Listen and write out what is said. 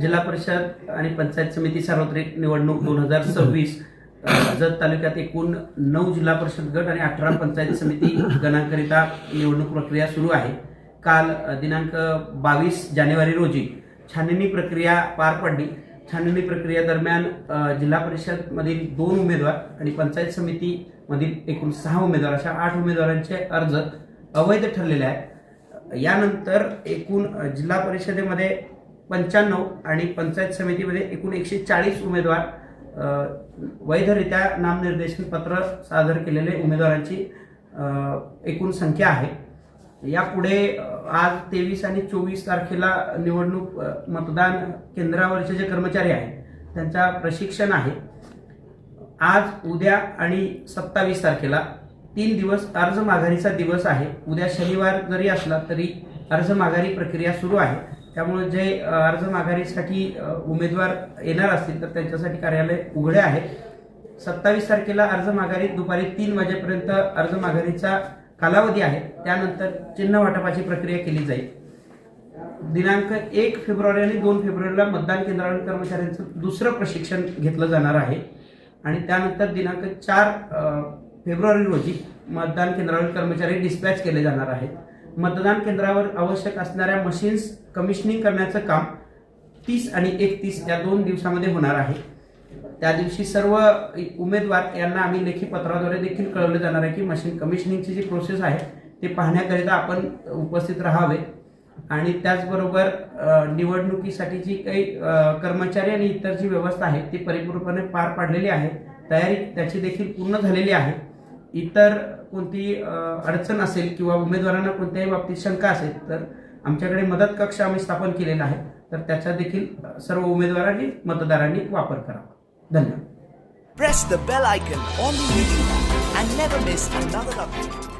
जिल्हा परिषद आणि पंचायत समिती सार्वत्रिक निवडणूक 2026 जत तालुक्यात एकूण 9 जिल्हा परिषद गट आणि 18 पंचायत समिती गणांकरिता निवडणूक प्रक्रिया सुरू आहे। काल दिनांक 22 जानेवारी रोजी छाननी प्रक्रिया पार पडली। छाननी प्रक्रिया दरम्यान जिल्हा परिषद मधील 2 उमेदवार आणि पंचायत समिती मधील एकूण 6 उमेदवार अशा 8 उमेदवारांचे अर्ज अवैध ठरलेले आहेत। यानंतर एकूण जिल्हा परिषदेमध्ये 95 आणि पंचायत समितीमध्ये एकूण 140 उमेदवार वैधरित्या नामनिर्देशन पत्र सादर केलेले उमेदवारांची एकूण संख्या आहे। यापुढे आज 23 आणि 24 तारखेला निवडणूक मतदान केंद्रावरचे जे कर्मचारी आहेत त्यांचा प्रशिक्षण आहे। आज उद्या आणि 27 तारखेला 3 दिवस अर्ज माघारीचा दिवस आहे। उद्या शनिवार जरी असला तरी अर्ज माघारी प्रक्रिया सुरू आहे। त्यामुळे जे अर्ज माघारीसाठी उमेदवार येणार असतील तर त्यांच्यासाठी कार्यालय उघडे आहे। 27 तारखेला अर्ज माघारी दुपारी 3 वाजेपर्यंत अर्ज माघारीचा कालावधी आहे। त्यानंतर चिन्ह वाटपाची प्रक्रिया केली जाईल। दिनांक 1 फेब्रुवारी आणि 2 फेब्रुवारीला मतदान केंद्रावरील कर्मचाऱ्यांचं दुसरं प्रशिक्षण घेतलं जाणार आहे आणि त्यानंतर दिनांक 4 फेब्रुवारी रोजी मतदान केंद्रावरील कर्मचारी डिस्पॅच केले जाणार आहेत। मतदान केंद्रावर आवश्यक असणाऱ्या मशीन्स कमिशनिंग करण्याचं काम 30 आणि 31 या 2 दिवसामध्ये होणार आहे। त्या दिवशी सर्व उमेदवार यांना आम्ही लेखी पत्राद्वारे देखील कळवले जाणार आहे की मशीन कमिशनिंगची जी प्रोसेस आहे ते पाहण्याकरिता आपण उपस्थित राहावे आणि त्याचबरोबर निवडणुकीसाठी जी काही कर्मचारी आणि इतर जी व्यवस्था आहे ती परिपूर्णपणे पार पाडलेली आहे। तयारी त्याची देखील पूर्ण झालेली आहे। इतर कोणती अडचण असेल किंवा उमेदवारांना कोणत्याही बाबतीत शंका असेल तर आमच्याकडे मदत कक्ष आम्ही स्थापन केलेला आहे, तर त्याचा देखील सर्व उमेदवारांनी मतदारांनी वापर करावा। धन्यवाद। Press the bell icon on the YouTube and never miss another update.